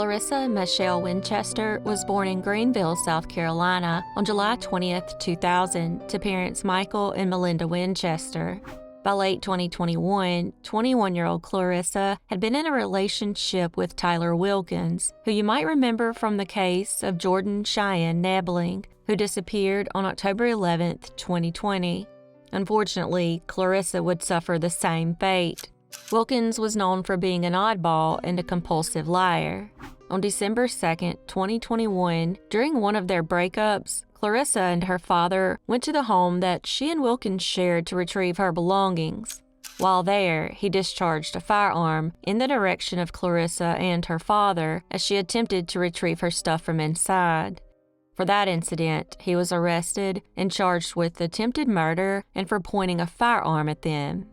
Clarrissa Michele Winchester was born in Greenville, South Carolina on July 20, 2000, to parents Michael and Melinda Winchester. By late 2021, 21-year-old Clarrissa had been in a relationship with Tyler Wilkins, who you might remember from the case of Jordan Cheyenne Nebling, who disappeared on October 11, 2020. Unfortunately, Clarrissa would suffer the same fate. Wilkins was known for being an oddball and a compulsive liar. On December 2, 2021, during one of their breakups, Clarrissa and her father went to the home that she and Wilkins shared to retrieve her belongings. While there, he discharged a firearm in the direction of Clarrissa and her father as she attempted to retrieve her stuff from inside. For that incident, he was arrested and charged with attempted murder and for pointing a firearm at them.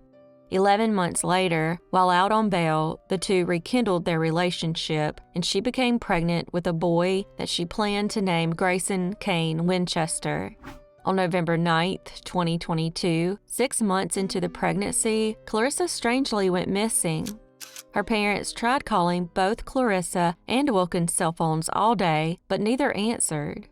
11 months later, while out on bail, the two rekindled their relationship, and she became pregnant with a boy that she planned to name Grayson Kane Winchester. On November 9, 2022, 6 months into the pregnancy, Clarrissa strangely went missing. Her parents tried calling both Clarrissa and Wilkins' cell phones all day, but neither answered.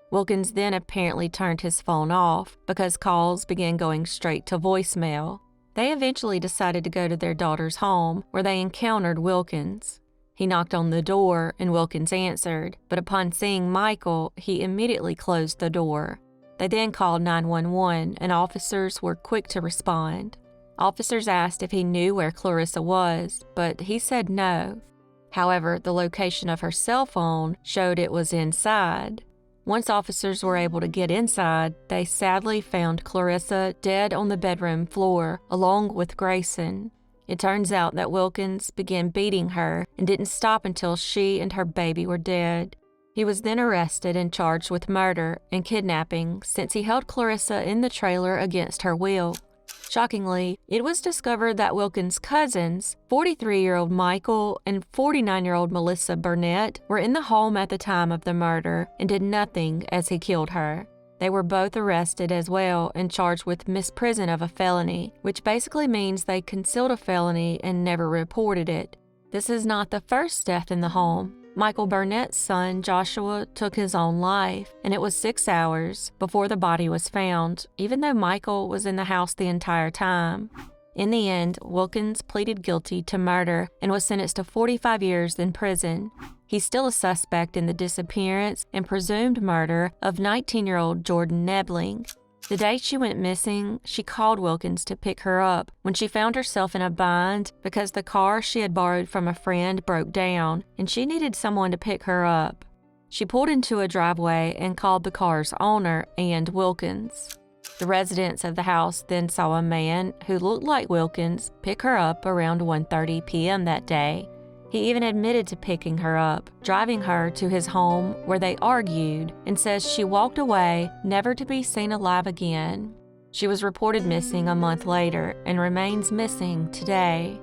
Wilkins then apparently turned his phone off because calls began going straight to voicemail. They eventually decided to go to their daughter's home, where they encountered Wilkins. He knocked on the door, and Wilkins answered, but upon seeing Michael, he immediately closed the door. They then called 911, and officers were quick to respond. Officers asked if he knew where Clarrissa was, but he said no. However, the location of her cell phone showed it was inside. Once officers were able to get inside, they sadly found Clarrissa dead on the bedroom floor, along with Grayson. It turns out that Wilkins began beating her and didn't stop until she and her baby were dead. He was then arrested and charged with murder and kidnapping since he held Clarrissa in the trailer against her will. Shockingly, it was discovered that Wilkins' cousins, 43-year-old Michael and 49-year-old Melissa Burnett, were in the home at the time of the murder and did nothing as he killed her. They were both arrested as well and charged with misprison of a felony, which basically means they concealed a felony and never reported it. This is not the first death in the home. Michael Burnett's son, Joshua, took his own life, and it was 6 hours before the body was found, even though Michael was in the house the entire time. In the end, Wilkins pleaded guilty to murder and was sentenced to 45 years in prison. He's still a suspect in the disappearance and presumed murder of 19-year-old Jordan Nebling. The day she went missing, she called Wilkins to pick her up when she found herself in a bind because the car she had borrowed from a friend broke down and she needed someone to pick her up. She pulled into a driveway and called the car's owner and Wilkins. The residents of the house then saw a man who looked like Wilkins pick her up around 1:30 p.m. that day. He even admitted to picking her up, driving her to his home where they argued, and says she walked away, never to be seen alive again. She was reported missing a month later and remains missing today.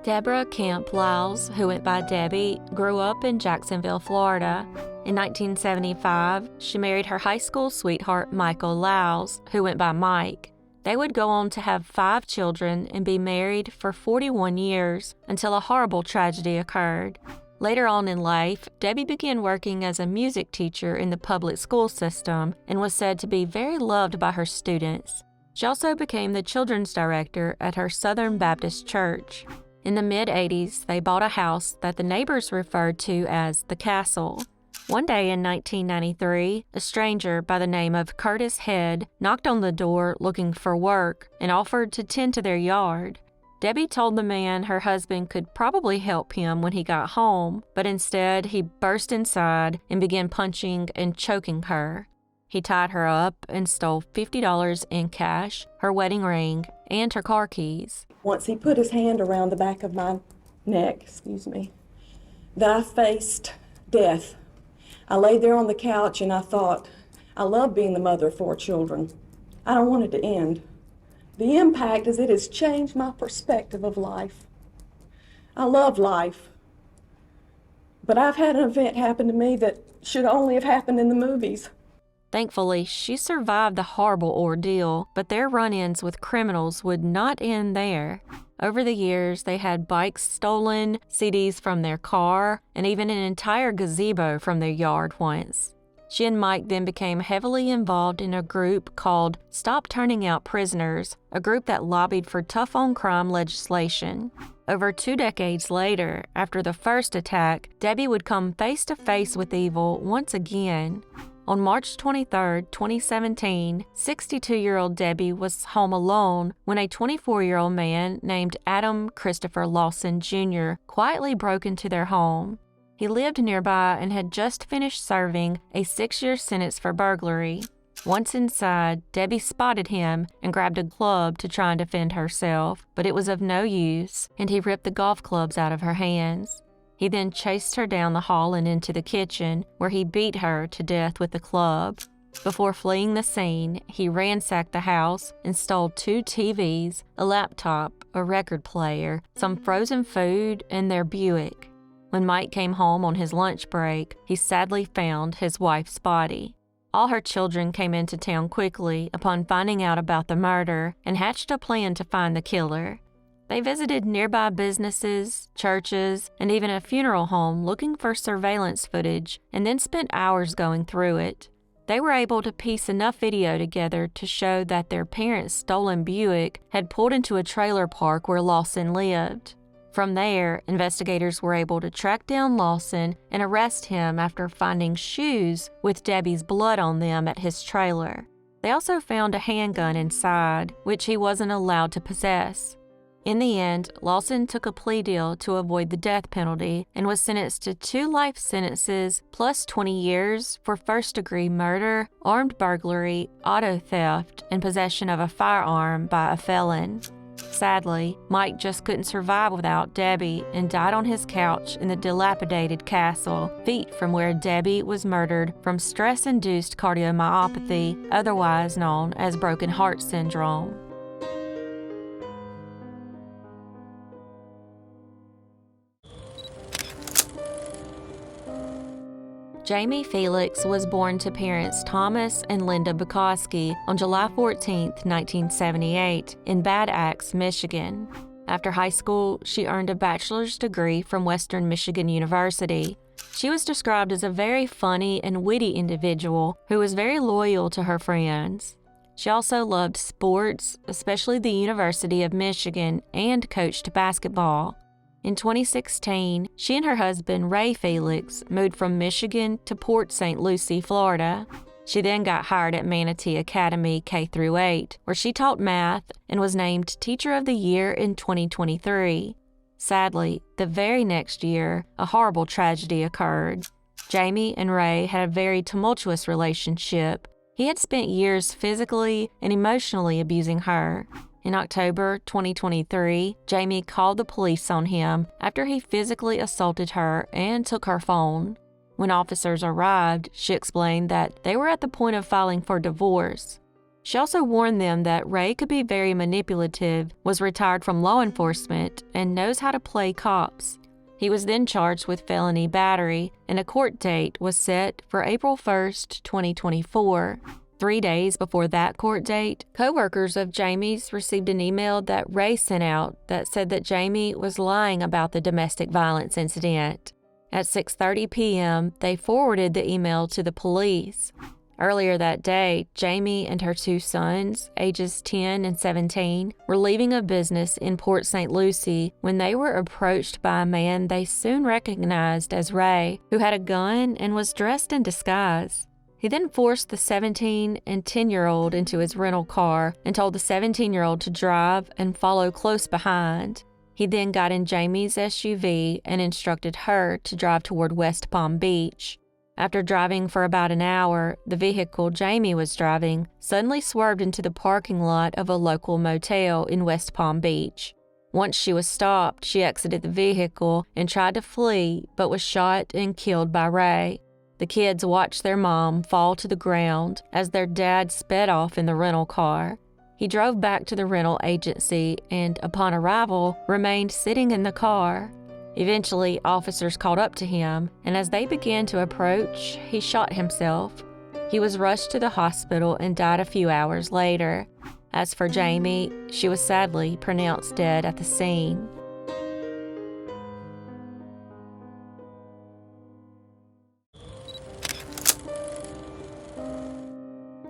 Deborah Liles, who went by Debbie, grew up in Jacksonville, Florida. In 1975, she married her high school sweetheart Michael Liles, who went by Mike. They would go on to have 5 children and be married for 41 years until a horrible tragedy occurred. Later on in life, Debbie began working as a music teacher in the public school system and was said to be very loved by her students. She also became the children's director at her Southern Baptist church. In the mid-'80s, they bought a house that the neighbors referred to as the Castle. One day in 1993, a stranger by the name of Curtis Head knocked on the door looking for work and offered to tend to their yard. Debbie told the man her husband could probably help him when he got home, but instead he burst inside and began punching and choking her. He tied her up and stole $50 in cash, her wedding ring, and her car keys. Once he put his hand around the back of my neck, then I faced death. I lay there on the couch and I thought, I love being the mother of 4 children. I don't want it to end. The impact is it has changed my perspective of life. I love life, but I've had an event happen to me that should only have happened in the movies. Thankfully, she survived the horrible ordeal, but their run-ins with criminals would not end there. Over the years, they had bikes stolen, CDs from their car, and even an entire gazebo from their yard once. She and Mike then became heavily involved in a group called Stop Turning Out Prisoners, a group that lobbied for tough-on-crime legislation. Over 2 decades later, after the first attack, Debbie would come face-to-face with evil once again. On March 23, 2017, 62-year-old Debbie was home alone when a 24-year-old man named Adam Christopher Lawson Jr. quietly broke into their home. He lived nearby and had just finished serving a 6-year sentence for burglary. Once inside, Debbie spotted him and grabbed a club to try and defend herself, but it was of no use, and he ripped the golf clubs out of her hands. He then chased her down the hall and into the kitchen, where he beat her to death with the club. Before fleeing the scene, he ransacked the house and stole 2 TVs, a laptop, a record player, some frozen food, and their Buick. When Mike came home on his lunch break, he sadly found his wife's body. All her children came into town quickly upon finding out about the murder and hatched a plan to find the killer. They visited nearby businesses, churches, and even a funeral home looking for surveillance footage, and then spent hours going through it. They were able to piece enough video together to show that their parents' stolen Buick had pulled into a trailer park where Lawson lived. From there, investigators were able to track down Lawson and arrest him after finding shoes with Debbie's blood on them at his trailer. They also found a handgun inside, which he wasn't allowed to possess. In the end, Lawson took a plea deal to avoid the death penalty and was sentenced to 2 life sentences plus 20 years for first-degree murder, armed burglary, auto theft, and possession of a firearm by a felon. Sadly, Mike just couldn't survive without Debbie and died on his couch in the dilapidated castle, feet from where Debbie was murdered from stress-induced cardiomyopathy, otherwise known as broken heart syndrome. Jamie Felix was born to parents Thomas and Linda Bukowski on July 14, 1978, in Bad Axe, Michigan. After high school, she earned a bachelor's degree from Western Michigan University. She was described as a very funny and witty individual who was very loyal to her friends. She also loved sports, especially the University of Michigan, and coached basketball. In 2016, she and her husband, Ray Felix, moved from Michigan to Port St. Lucie, Florida. She then got hired at Manatee Academy K-8, where she taught math and was named Teacher of the Year in 2023. Sadly, the very next year, a horrible tragedy occurred. Jamie and Ray had a very tumultuous relationship. He had spent years physically and emotionally abusing her. In October 2023, Jamie called the police on him after he physically assaulted her and took her phone. When officers arrived, she explained that they were at the point of filing for divorce. She also warned them that Ray could be very manipulative, was retired from law enforcement, and knows how to play cops. He was then charged with felony battery, and a court date was set for April 1, 2024. 3 days before that court date, co-workers of Jamie's received an email that Ray sent out that said that Jamie was lying about the domestic violence incident. At 6:30 p.m., they forwarded the email to the police. Earlier that day, Jamie and her 2 sons, ages 10 and 17, were leaving a business in Port St. Lucie when they were approached by a man they soon recognized as Ray, who had a gun and was dressed in disguise. He then forced the 17 and 10-year-old into his rental car and told the 17-year-old to drive and follow close behind. He then got in Jamie's SUV and instructed her to drive toward West Palm Beach. After driving for about an hour, the vehicle Jamie was driving suddenly swerved into the parking lot of a local motel in West Palm Beach. Once she was stopped, she exited the vehicle and tried to flee, but was shot and killed by Ray. The kids watched their mom fall to the ground as their dad sped off in the rental car. He drove back to the rental agency and, upon arrival, remained sitting in the car. Eventually, officers caught up to him, and as they began to approach, he shot himself. He was rushed to the hospital and died a few hours later. As for Jamie, she was sadly pronounced dead at the scene.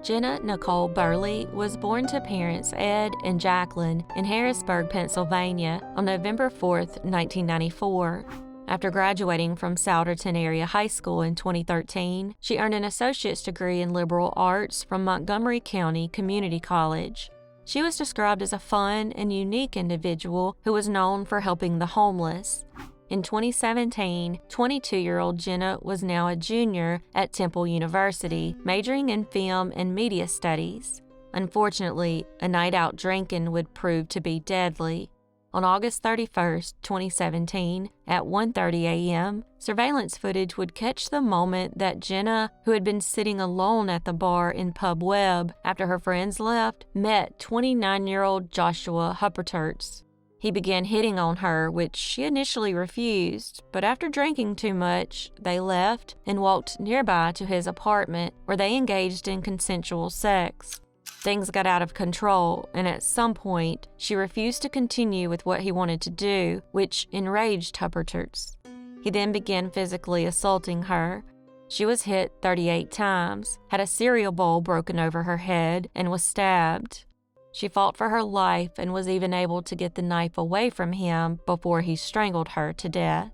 Jenna Nicole Burleigh was born to parents Ed and Jacqueline in Harrisburg, Pennsylvania on November 4, 1994. After graduating from Souderton Area High School in 2013, she earned an associate's degree in liberal arts from Montgomery County Community College. She was described as a fun and unique individual who was known for helping the homeless. In 2017, 22-year-old Jenna was now a junior at Temple University, majoring in film and media studies. Unfortunately, a night out drinking would prove to be deadly. On August 31, 2017, at 1:30 a.m., surveillance footage would catch the moment that Jenna, who had been sitting alone at the bar in Pub Webb after her friends left, met 29-year-old Joshua Hupperterts. He began hitting on her, which she initially refused, but after drinking too much, they left and walked nearby to his apartment, where they engaged in consensual sex. Things got out of control, and at some point, she refused to continue with what he wanted to do, which enraged Hupperterts. He then began physically assaulting her. She was hit 38 times, had a cereal bowl broken over her head, and was stabbed. She fought for her life and was even able to get the knife away from him before he strangled her to death.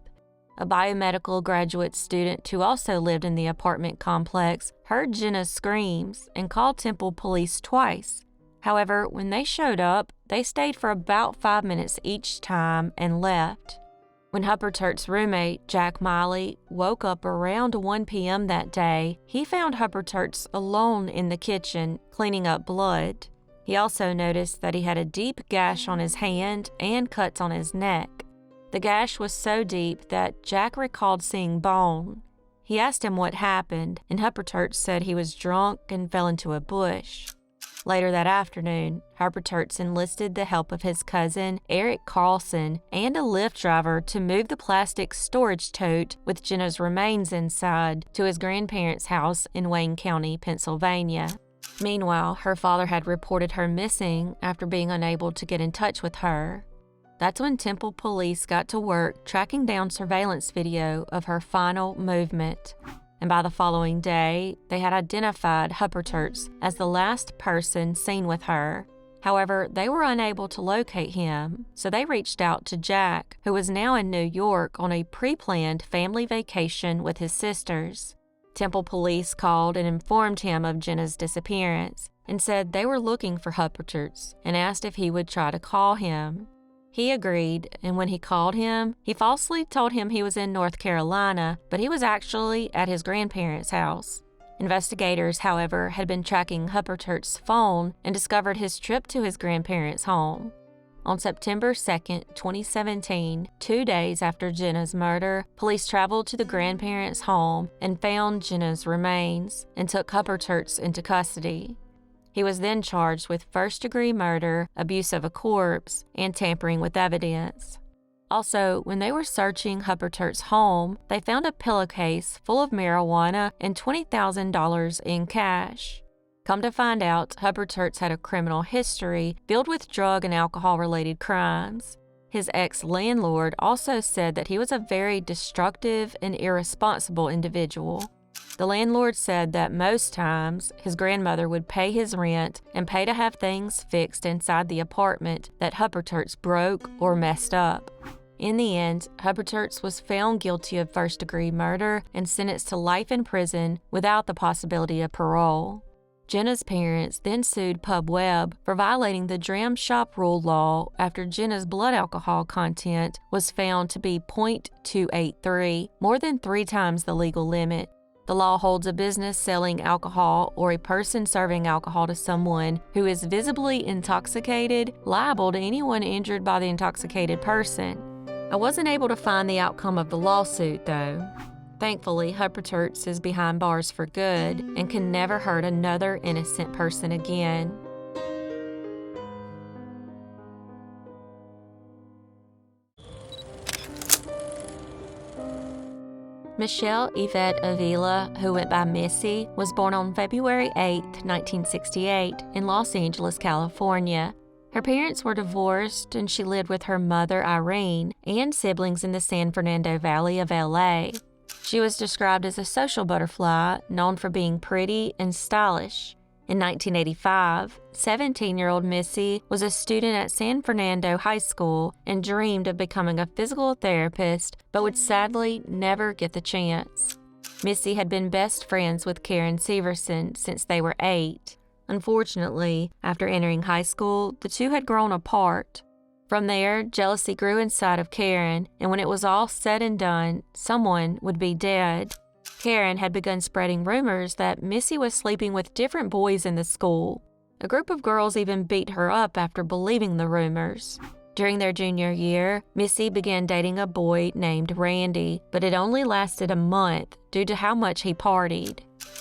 A biomedical graduate student who also lived in the apartment complex heard Jenna's screams and called Temple police twice. However, when they showed up, they stayed for about 5 minutes each time and left. When Huppertert's roommate, Jack Miley, woke up around 1 p.m. that day, he found Hupperterts alone in the kitchen, cleaning up blood. He also noticed that he had a deep gash on his hand and cuts on his neck. The gash was so deep that Jack recalled seeing bone. He asked him what happened, and Hupperterts said he was drunk and fell into a bush. Later that afternoon, Hupperterts enlisted the help of his cousin, Eric Carlson, and a Lyft driver to move the plastic storage tote with Jenna's remains inside to his grandparents' house in Wayne County, Pennsylvania. Meanwhile, her father had reported her missing after being unable to get in touch with her. That's when Temple police got to work tracking down surveillance video of her final movement. And by the following day, they had identified Hupperterts as the last person seen with her. However, they were unable to locate him, so they reached out to Jack, who was now in New York on a pre-planned family vacation with his sisters. Temple police called and informed him of Jenna's disappearance and said they were looking for Hupperterts and asked if he would try to call him. He agreed, and when he called him, he falsely told him he was in North Carolina, but he was actually at his grandparents' house. Investigators, however, had been tracking Huppertert's phone and discovered his trip to his grandparents' home. On September 2, 2017, 2 days after Jenna's murder, police traveled to the grandparents' home and found Jenna's remains and took Hupperterts into custody. He was then charged with first-degree murder, abuse of a corpse, and tampering with evidence. Also, when they were searching Huppertert's home, they found a pillowcase full of marijuana and $20,000 in cash. Come to find out, Hupperterts had a criminal history filled with drug and alcohol-related crimes. His ex-landlord also said that he was a very destructive and irresponsible individual. The landlord said that most times his grandmother would pay his rent and pay to have things fixed inside the apartment that Hupperterts broke or messed up. In the end, Hupperterts was found guilty of first-degree murder and sentenced to life in prison without the possibility of parole. Jenna's parents then sued Pub Webb for violating the dram shop rule law after Jenna's blood alcohol content was found to be .283, more than 3 times the legal limit. The law holds a business selling alcohol or a person serving alcohol to someone who is visibly intoxicated liable to anyone injured by the intoxicated person. I wasn't able to find the outcome of the lawsuit, though. Thankfully, Hupperterts is behind bars for good and can never hurt another innocent person again. Michele Avila, who went by Missy, was born on February 8, 1968, in Los Angeles, California. Her parents were divorced, and she lived with her mother, Irene, and siblings in the San Fernando Valley of LA. She was described as a social butterfly, known for being pretty and stylish. In 1985, 17-year-old Missy was a student at San Fernando High School and dreamed of becoming a physical therapist, but would sadly never get the chance. Missy had been best friends with Karen Severson since they were 8. Unfortunately, after entering high school, the two had grown apart. From there, jealousy grew inside of Karen, and when it was all said and done, someone would be dead. Karen had begun spreading rumors that Missy was sleeping with different boys in the school. A group of girls even beat her up after believing the rumors. During their junior year, Missy began dating a boy named Randy, but it only lasted a month due to how much he partied.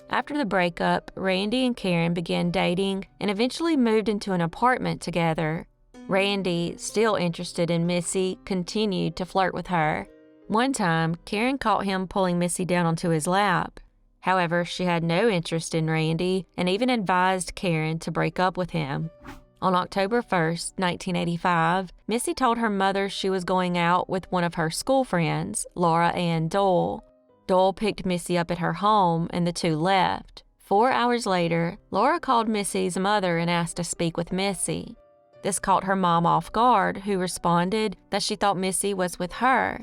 After the breakup, Randy and Karen began dating and eventually moved into an apartment together. Randy, still interested in Missy, continued to flirt with her. One time, Karen caught him pulling Missy down onto his lap. However, she had no interest in Randy and even advised Karen to break up with him. On October 1st, 1985, Missy told her mother she was going out with one of her school friends, Laura Ann Dole. Dole picked Missy up at her home and the two left. 4 hours later, Laura called Missy's mother and asked to speak with Missy. This caught her mom off guard, who responded that she thought Missy was with her.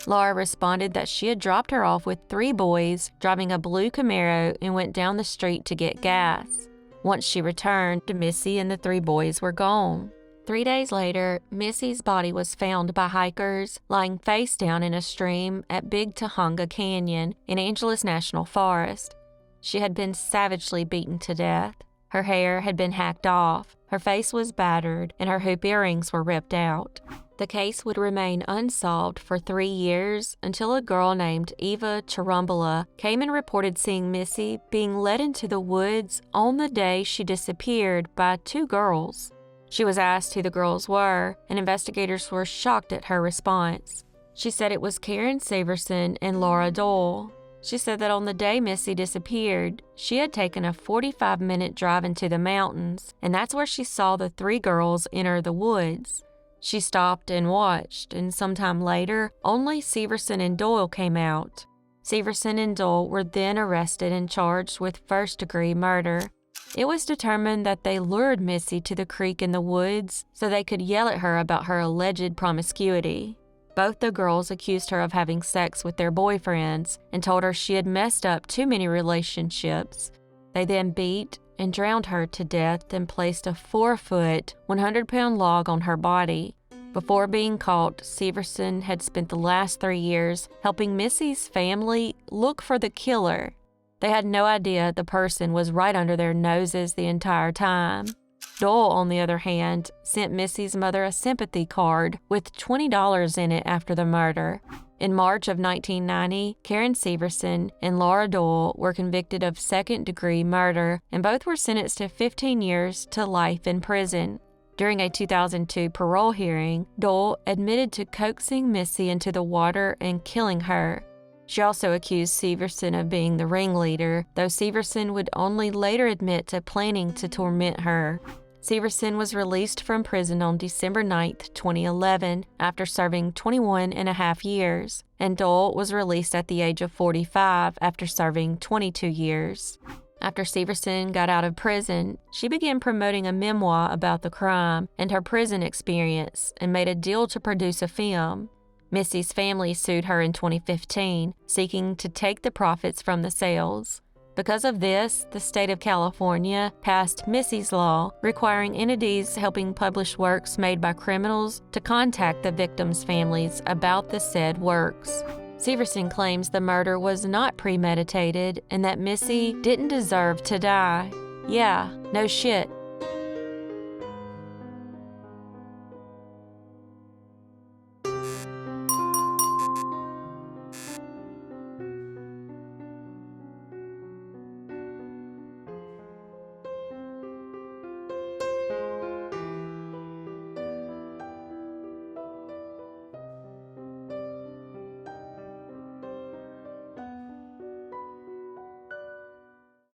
Laura responded that she had dropped her off with 3 boys driving a blue Camaro and went down the street to get gas. Once she returned, Missy and the 3 boys were gone. 3 days later, Missy's body was found by hikers lying face down in a stream at Big Tahunga Canyon in Angeles National Forest. She had been savagely beaten to death. Her hair had been hacked off, her face was battered, and her hoop earrings were ripped out. The case would remain unsolved for 3 years until a girl named Eva Chirumbala came and reported seeing Missy being led into the woods on the day she disappeared by 2 girls. She was asked who the girls were, and investigators were shocked at her response. She said it was Karen Severson and Laura Dole. She said that on the day Missy disappeared, she had taken a 45-minute drive into the mountains, and that's where she saw the 3 girls enter the woods. She stopped and watched, and sometime later, only Severson and Doyle came out. Severson and Doyle were then arrested and charged with first-degree murder. It was determined that they lured Missy to the creek in the woods so they could yell at her about her alleged promiscuity. Both the girls accused her of having sex with their boyfriends and told her she had messed up too many relationships. They then beat and drowned her to death and placed a 4-foot, 100-pound log on her body. Before being caught, Severson had spent the last 3 years helping Missy's family look for the killer. They had no idea the person was right under their noses the entire time. Dole, on the other hand, sent Missy's mother a sympathy card with $20 in it after the murder. In March of 1990, Karen Severson and Laura Dole were convicted of second-degree murder, and both were sentenced to 15 years to life in prison. During a 2002 parole hearing, Dole admitted to coaxing Missy into the water and killing her. She also accused Severson of being the ringleader, though Severson would only later admit to planning to torment her. Severson was released from prison on December 9, 2011, after serving 21 and a half years, and Dole was released at the age of 45 after serving 22 years. After Severson got out of prison, she began promoting a memoir about the crime and her prison experience and made a deal to produce a film. Missy's family sued her in 2015, seeking to take the profits from the sales. Because of this, the state of California passed Missy's Law, requiring entities helping publish works made by criminals to contact the victims' families about the said works. Severson claims the murder was not premeditated and that Missy didn't deserve to die. Yeah, no shit.